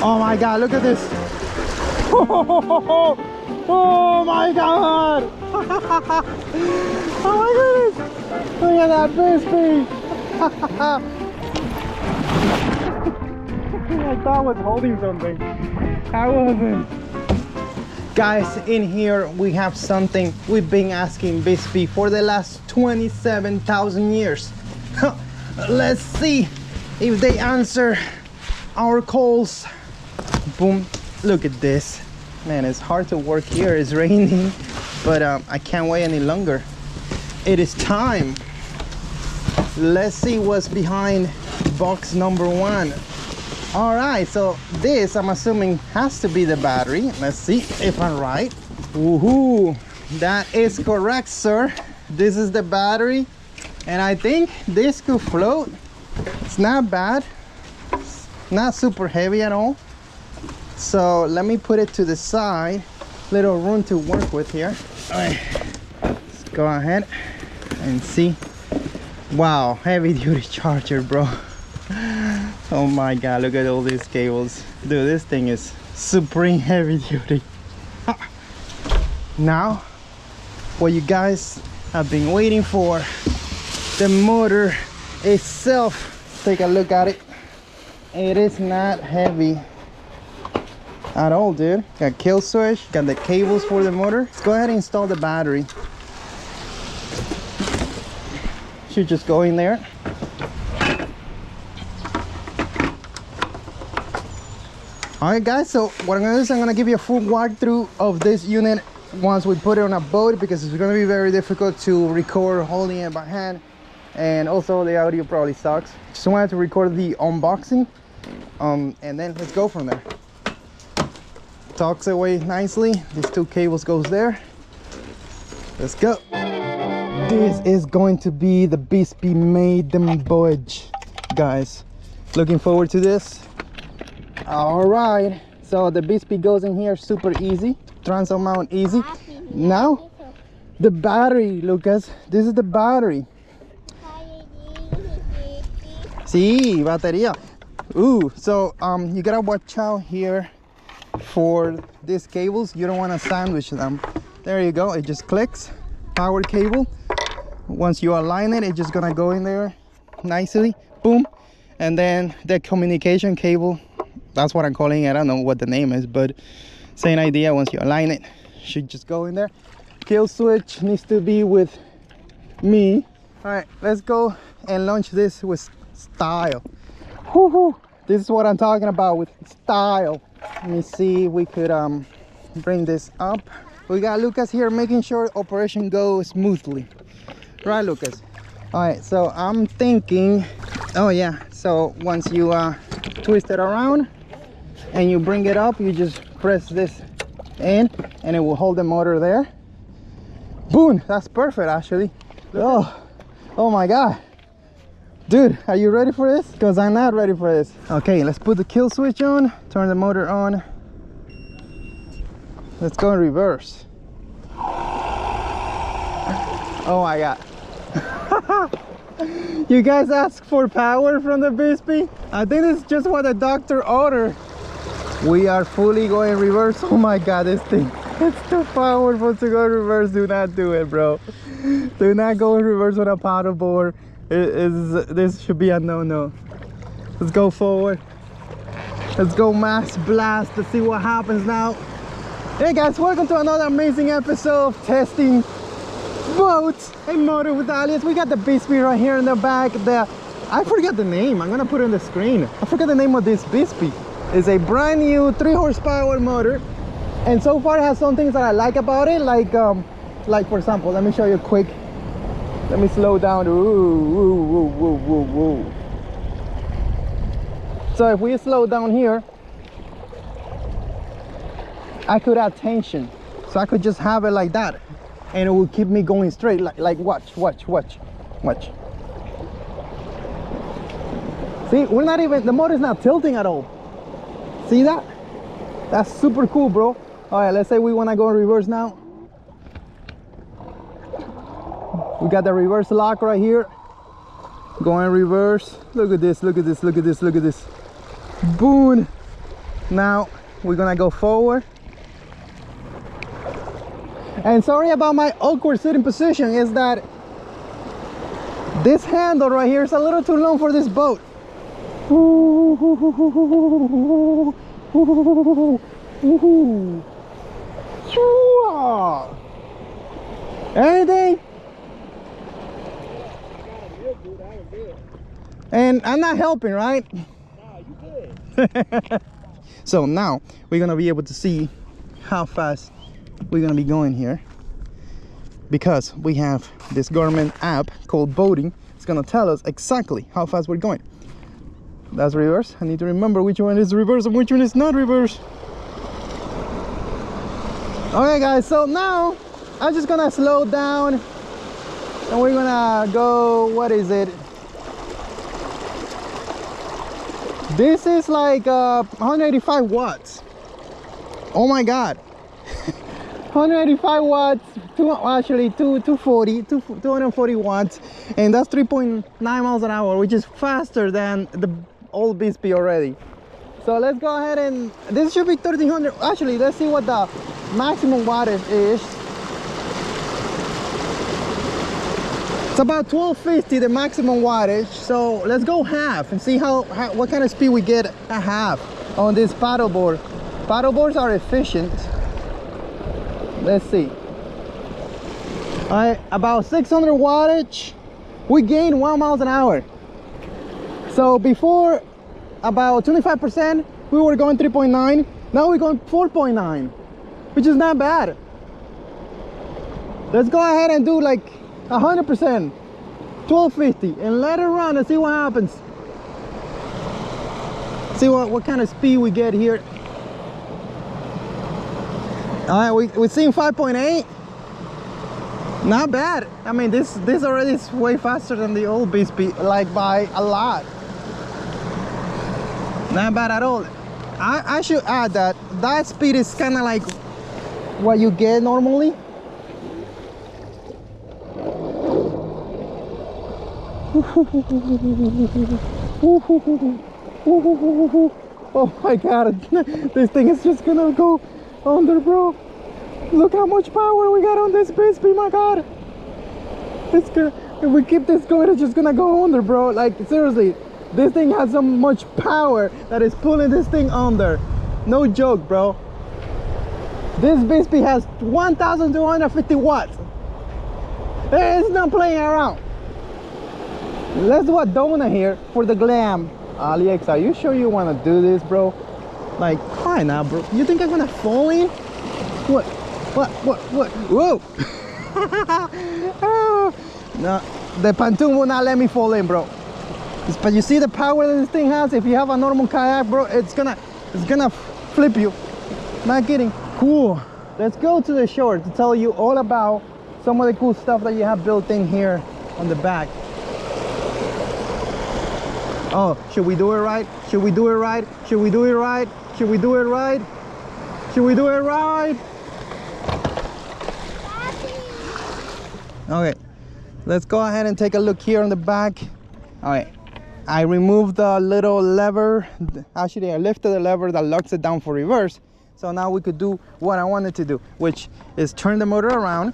Oh my god, look at this. Oh my god. Oh my goodness. Look at that Bixpy. I thought I was holding something. I wasn't. Guys, in here we have something we've been asking Bixpy for the last 27,000 years. Let's see if they answer our calls. Boom. Look at this. Man, it's hard to work here. It's raining, but I can't wait any longer. It is time. Let's see what's behind box number 1. All right, so this, I'm assuming, has to be the battery. Let's see if I'm right. Woohoo! That is correct, sir. This is the battery, and I think this could float. It's not bad. It's not super heavy at all. So let me put it to the side. Little room to work with here. All right, let's go ahead and see. Wow, heavy duty charger, bro. Oh my god, look at all these cables. Dude, this thing is supreme heavy duty. Now, what you guys have been waiting for, the motor itself. Take a look at it. It is not heavy at all, dude. Got kill switch, got the cables for the motor. Let's go ahead and install the battery. Should just go in there. Alright guys, so what I'm gonna do is I'm gonna give you a full walkthrough of this unit once we put it on a boat, because it's gonna be very difficult to record holding it by hand, and also the audio probably sucks. Just wanted to record the unboxing, and then let's go from there. Tucks away nicely. These 2 cables goes there. Let's go. This is going to be the Bixpy maiden voyage, guys. Looking forward to this. All right, so the Bixpy goes in here super easy, transom mount easy. Now the battery, Lucas, this is the battery. Sí, batería. Ooh, so you gotta watch out here for these cables. You don't want to sandwich them. There you go, it just clicks. Power cable. Once you align it, it's just gonna go in there nicely. Boom. And then the communication cable, that's what I'm calling it. I don't know what the name is, but same idea. Once you align it, should just go in there. Kill switch needs to be with me. All right, let's go and launch this with style. Woohoo! This is what I'm talking about, with style. Let me see if we could bring this up. We got Lucas here making sure operation goes smoothly. Right, Lucas? All right, so I'm thinking, oh yeah, so once you twist it around and you bring it up, you just press this in and it will hold the motor there. Boom, that's perfect actually. Oh my god, dude, are you ready for this? Because I'm not ready for this. Okay, let's put the kill switch on, turn the motor on. Let's go in reverse. Oh my god. You guys asked for power from the Bixpy? I think it's just what the doctor ordered. We are fully going reverse. Oh my god, this thing, it's too powerful to go reverse. Do not do it, bro. Do not go in reverse on a paddleboard. This should be a no-no. Let's go forward. Let's go mass blast to see what happens now. Hey guys, welcome to another amazing episode of testing boats and motor with Aliex. We got the Bixpy right here in the back. I forget the name. I'm gonna put it on the screen. I forget the name of this Bixpy. It's a brand new 3 horsepower motor, and so far it has some things that I like about it, like for example, let me show you quick. Let me slow down. Ooh. So if we slow down here, I could add tension, so I could just have it like that and it will keep me going straight. Like watch. See, we're not even, the motor is not tilting at all. See that? That's super cool, bro. All right, let's say we want to go in reverse now. We got the reverse lock right here. Going reverse. Look at this. Boom. Now we're gonna go forward. And sorry about my awkward sitting position, is that this handle right here is a little too long for this boat. Anything? And I'm not helping, right? No, you good. So now we're gonna be able to see how fast we're gonna be going here, because we have this government app called Boating. It's gonna tell us exactly how fast we're going. That's reverse. I need to remember which one is reverse and which one is not reverse. Okay guys, so now I'm just gonna slow down and we're gonna go, what is it? This is like 185 watts. Oh my god. 185 watts, actually 240 watts, and that's 3.9 miles an hour, which is faster than the old Bixpy already. So let's go ahead, and this should be 1300. Actually, let's see what the maximum wattage is. It's about 1250, the maximum wattage. So let's go half and see what kind of speed we get at half on this paddleboard. Paddleboards are efficient. Let's see. All right, about 600 wattage. We gained 1 mile an hour. So before, about 25%, we were going 3.9. Now we're going 4.9, which is not bad. Let's go ahead and do like 100%, 1250, and let it run and see what happens. See what kind of speed we get here. All right, we're seeing 5.8. Not bad. I mean, this already is way faster than the old Bixpy, like by a lot. Not bad at all. I should add that speed is kind of like what you get normally. Oh my god, this thing is just gonna go under, bro. Look how much power we got on this Bixpy, my god. It's gonna, if we keep this going, it's just gonna go under, bro. Like seriously, this thing has so much power that is pulling this thing under. No joke, bro. This Bixpy has 1250 watts. It's not playing around. Let's do a donut here for the glam. Aliex, are you sure you want to do this, bro? Like, why not, bro? You think I'm gonna fall in? What? Whoa! Oh, no, the pontoon will not let me fall in, bro. But you see the power that this thing has? If you have a normal kayak, bro, it's gonna flip you. Not kidding. Cool. Let's go to the shore to tell you all about some of the cool stuff that you have built in here on the back. Oh, should we do it right? Should we do it right? Should we do it right? Should we do it right? Should we do it right? Okay, let's go ahead and take a look here on the back. All right, I removed the little lever. Actually, I lifted the lever that locks it down for reverse. So now we could do what I wanted to do, which is turn the motor around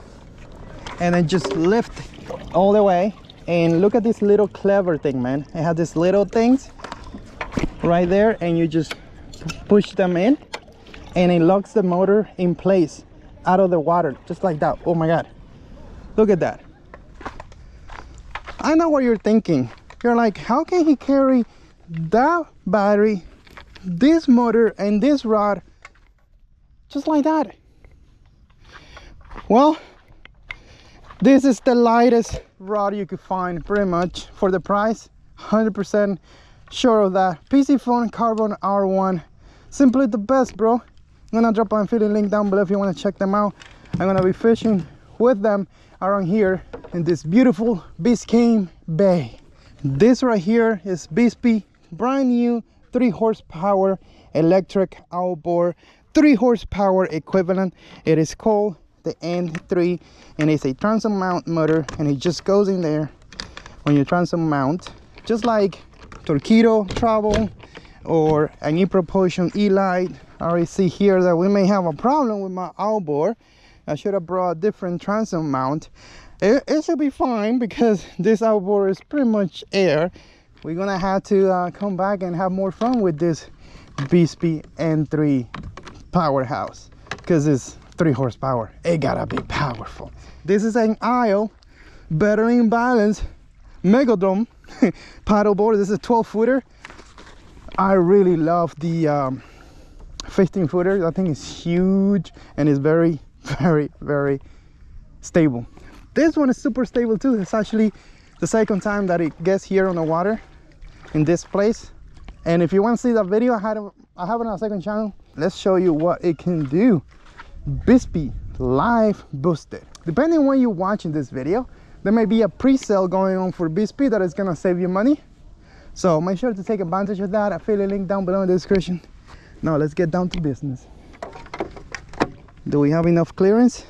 and then just lift all the way. And look at this little clever thing, man. It has these little things right there, and you just push them in and it locks the motor in place out of the water, just like that. Oh my god, look at that. I know what you're thinking. You're like, how can he carry that battery, this motor, and this rod just like that? Well, this is the lightest rod you could find, pretty much, for the price. 100% sure of that. Piscifun Carbon R1, simply the best, bro. I'm gonna drop an affiliate link down below if you want to check them out. I'm gonna be fishing with them around here in this beautiful Biscayne Bay. This right here is Bixpy, brand new 3 horsepower electric outboard, 3 horsepower equivalent. It is called the N3, and it's a transom mount motor, and it just goes in there on your transom mount, just like Torpedo, Travel, or an e-propulsion e-light. I already see here that we may have a problem with my outboard. I should have brought a different transom mount. It should be fine because this outboard is pretty much air. We're gonna have to come back and have more fun with this Bixpy N3 powerhouse because it's 3 horsepower. It gotta be powerful. This is an aisle bettering balance megadome paddleboard. This is a 12-footer. I really love the 15-footer. I think it's huge and it's very, very stable. This one is super stable too. It's actually the second time that it gets here on the water in this place. And if you want to see that video, I have it on a second channel. Let's show you what it can do. Bixpy live boosted. Depending on when you're watching this video, there may be a pre-sale going on for Bixpy that is gonna save you money. So make sure to take advantage of that. Affiliate link down below in the description. Now let's get down to business. Do we have enough clearance?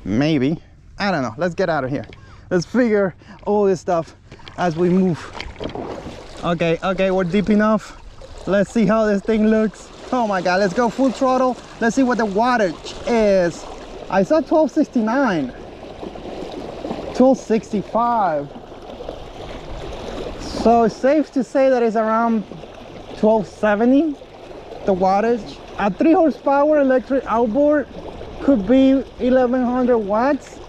Maybe. I don't know. Let's get out of here. Let's figure all this stuff as we move. Okay, we're deep enough. Let's see how this thing looks. Oh my God, let's go full throttle. Let's see what the wattage is. I saw 1269. 1265. So it's safe to say that it's around 1270, the wattage. A 3 horsepower electric outboard could be 1100 watts.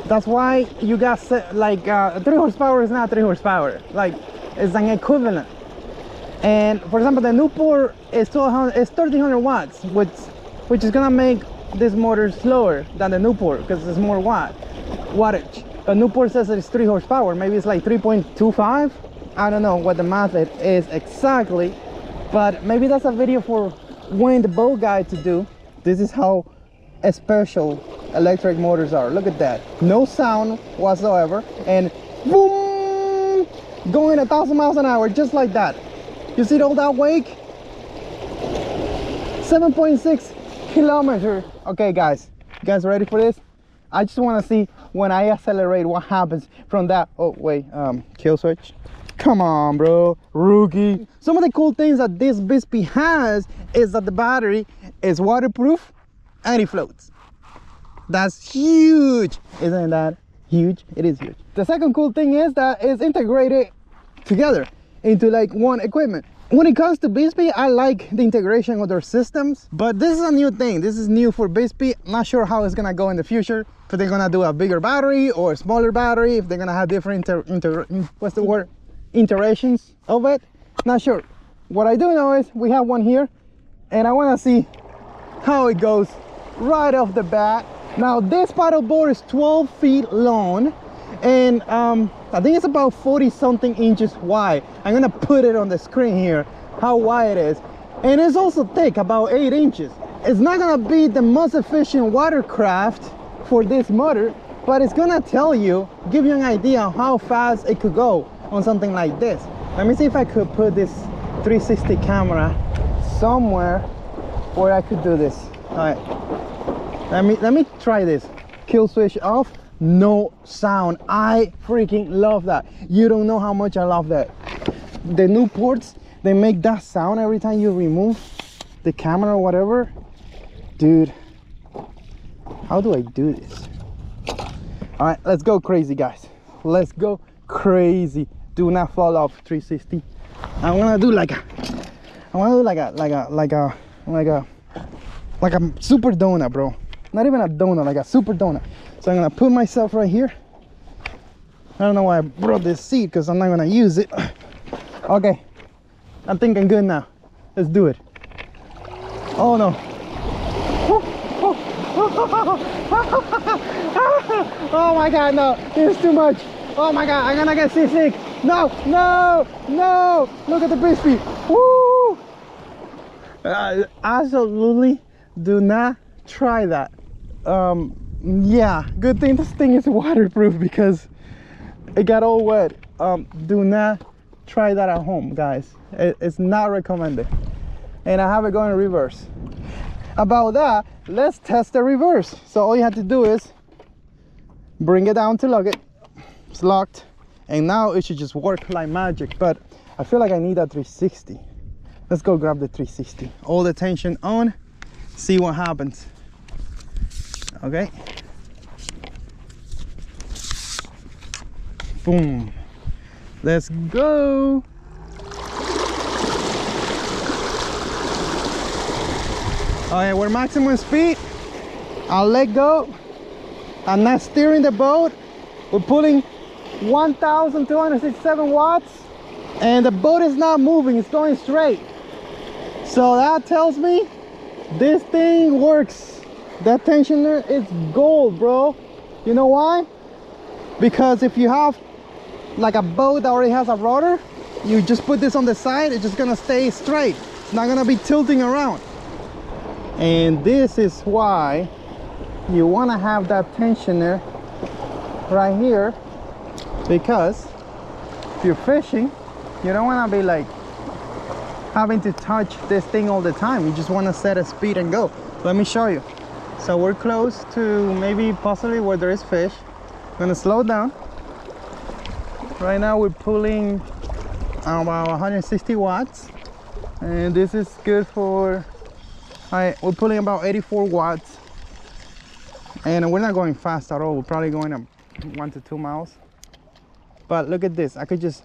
That's why you got set, like 3 horsepower is not 3 horsepower, like it's an equivalent. And for example, the Newport is 1300 watts, which is gonna make this motor slower than the Newport because it's more wattage. The Newport says that it's 3 horsepower. Maybe it's like 3.25. I don't know what the math is exactly, but maybe that's a video for Wayne the boat guy to do. This is how special electric motors are. Look at that. No sound whatsoever, and boom, going 1,000 miles an hour just like that. You see all that wake? 7.6 kilometers. Okay guys, you guys ready for this? I just want to see when I accelerate what happens from that. Oh wait, kill switch. Come on, bro, rookie. Some of the cool things that this Bixpy has is that the battery is waterproof and it floats. That's huge. Isn't that huge? It is huge. The second cool thing is that it's integrated together into like one equipment. When it comes to Bixpy, I like the integration of their systems, but this is a new thing. This is new for Bixpy. I'm not sure how it's gonna go in the future. If they're gonna do a bigger battery or a smaller battery, if they're gonna have different iterations of it, not sure. What I do know is we have one here, and I want to see how it goes right off the bat. Now this paddleboard is 12 feet long, and I think it's about 40 something inches wide. I'm gonna put it on the screen here how wide it is, and it's also thick, about 8 inches. It's not gonna be the most efficient watercraft for this motor, but it's gonna tell you, give you an idea of how fast it could go on something like this. Let me see if I could put this 360 camera somewhere where I could do this. All right, let me try this. Kill switch off, no sound. I freaking love that. You don't know how much I love that. The Newports, they make that sound every time you remove the camera or whatever. Dude, how do I do this? All right, let's go crazy, guys. Let's go crazy. Do not fall off 360. I want to do like a super donut, bro. Not even a donut, like a super donut. So I'm gonna put myself right here. I don't know why I brought this seat because I'm not gonna use it. Okay, I think I'm good now. Let's do it. Oh no. Oh my God, no, this is too much. Oh my God, I'm gonna get seasick. No, no, no. Look at the Bixpy. Woo! Absolutely do not try that. Yeah, good thing this thing is waterproof because it got all wet. Do not try that at home, guys. It's not recommended. And I have it going in reverse. About that, let's test the reverse. So all you have to do is bring it down to lock it. It's locked, and now it should just work like magic. But I feel like I need that 360. Let's go grab the 360. All the tension on, see what happens. Okay. Boom. Let's go. Okay, we're maximum speed. I'll let go. I'm not steering the boat. We're pulling 1,267 watts and the boat is not moving, it's going straight. So that tells me this thing works. That tensioner is gold, bro. You know why? Because if you have like a boat that already has a rotor, you just put this on the side, it's just gonna stay straight. It's not gonna be tilting around. And this is why you wanna have that tensioner right here, because if you're fishing, you don't wanna be like having to touch this thing all the time. You just wanna set a speed and go. Let me show you. So we're close to maybe possibly where there is fish. I'm gonna slow down. Right now we're pulling about 160 watts, and this is good for, we're pulling about 84 watts, and we're not going fast at all. We're probably going up 1 to 2 miles. But look at this, I could just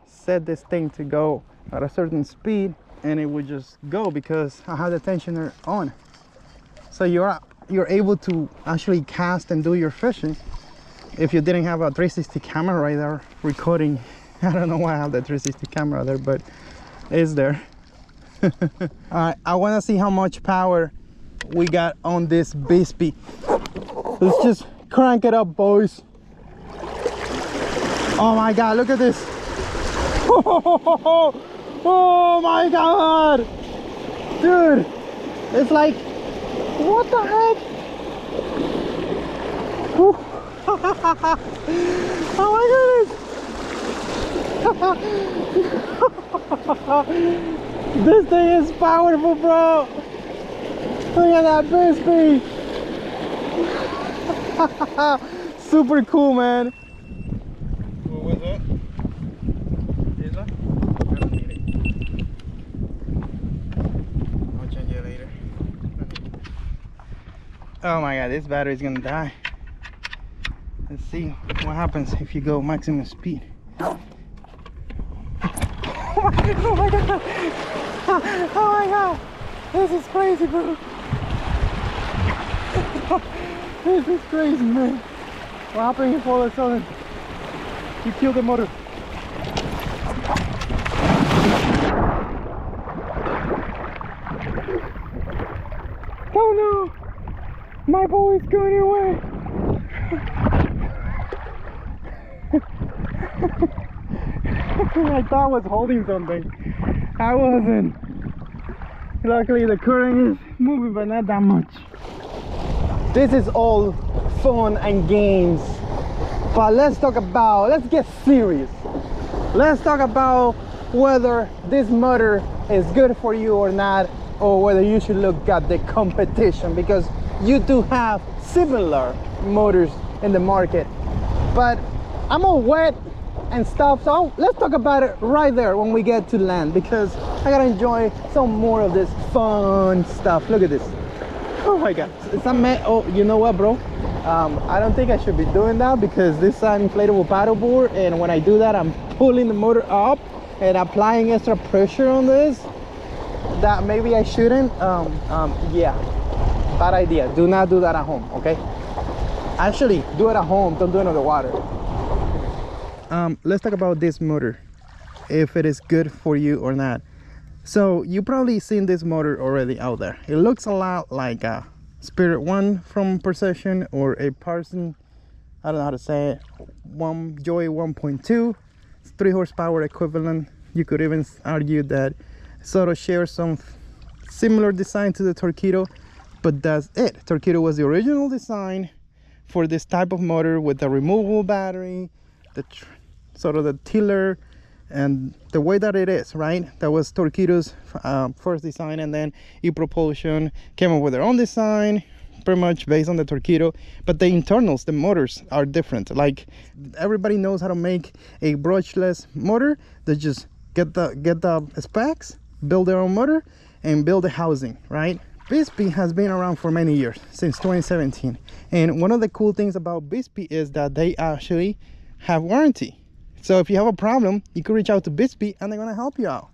set this thing to go at a certain speed and it would just go because I have the tensioner on. So you're able to actually cast and do your fishing if you didn't have a 360 camera right there recording. I don't know why I have the 360 camera there, but it's there. All right, I want to see how much power we got on this Bixpy. Let's just crank it up, boys. Oh my god, look at this. Oh my god, dude, it's like, what the heck? Oh my goodness. This thing is powerful, bro. Look at that Bixpy. Super cool, man. What was that? Is that? I don't need it. I'll change it later. Oh my god, this battery is gonna die. Let's see what happens if you go maximum speed. Oh my god! Oh my god! This is crazy, bro. This is crazy, man. What happened if all of a sudden you kill the motor? Oh no! My boat is going away! I thought I was holding something. I wasn't. Luckily the current is moving, but not that much. This is all fun and games, but let's get serious. Let's talk about whether this motor is good for you or not, or whether you should look at the competition, because you do have similar motors in the market. But I'm all wet and stuff, so let's talk about it right there when we get to land, because I gotta enjoy some more of this fun stuff. Look at this. Oh my god, it's not meant. Oh, you know what, bro? I don't think I should be doing that, because this is an inflatable paddleboard, and when I do that, I'm pulling the motor up and applying extra pressure on this that maybe I shouldn't. Yeah, bad idea. Do not do that at home, okay? Actually, do it at home, don't do it on the water. Let's talk about this motor, if it is good for you or not. So you probably seen this motor already out there. It looks a lot like a Spirit 1 from Precision, or a Parson, I don't know how to say it, Joy 1.2. It's 3 horsepower equivalent. You could even argue that sort of shares some similar design to the Torqeedo, but that's it. Torqeedo was the original design for this type of motor, with a removable battery, the sort of the tiller, and the way that it is, right? That was Torqeedo's first design, and then ePropulsion came up with their own design, pretty much based on the Torqeedo, but the internals, the motors, are different. Like, everybody knows how to make a brushless motor. They just get the specs, build their own motor and build the housing, right? Bixpy has been around for many years, since 2017. And one of the cool things about Bixpy is that they actually have warranty. So if you have a problem, you can reach out to Bixpy and they're gonna help you out,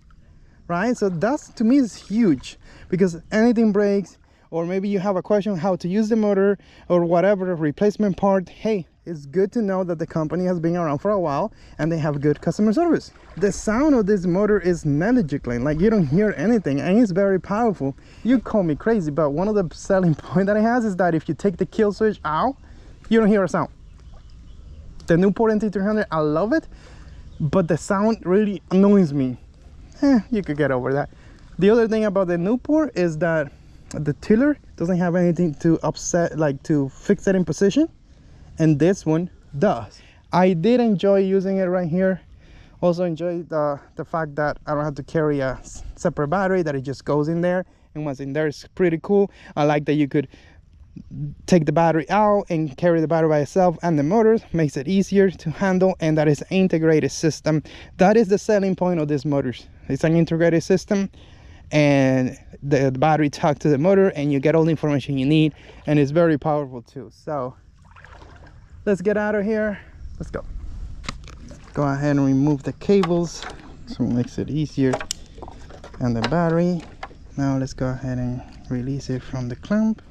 right? So that's, to me, is huge, because anything breaks, or maybe you have a question how to use the motor or whatever, replacement part, hey, it's good to know that the company has been around for a while and they have good customer service. The sound of this motor is negligible, like you don't hear anything, and it's very powerful. You call me crazy, but one of the selling points that it has is that if you take the kill switch out, you don't hear a sound. The Newport NT300, I love it, but the sound really annoys me. You could get over that. The other thing about the Newport is that the tiller doesn't have anything to upset, like to fix it in position, and this one does. I did enjoy using it right here. Also enjoy the fact that I don't have to carry a separate battery, that it just goes in there, and once in there, it's pretty cool. I like that you could take the battery out and carry the battery by itself, and the motor makes it easier to handle, and that is an integrated system. That is the selling point of these motors. It's an integrated system, and the battery talks to the motor and you get all the information you need, and it's very powerful too. So let's get out of here. Let's go ahead and remove the cables so it makes it easier, and the battery. Now let's go ahead and release it from the clamp.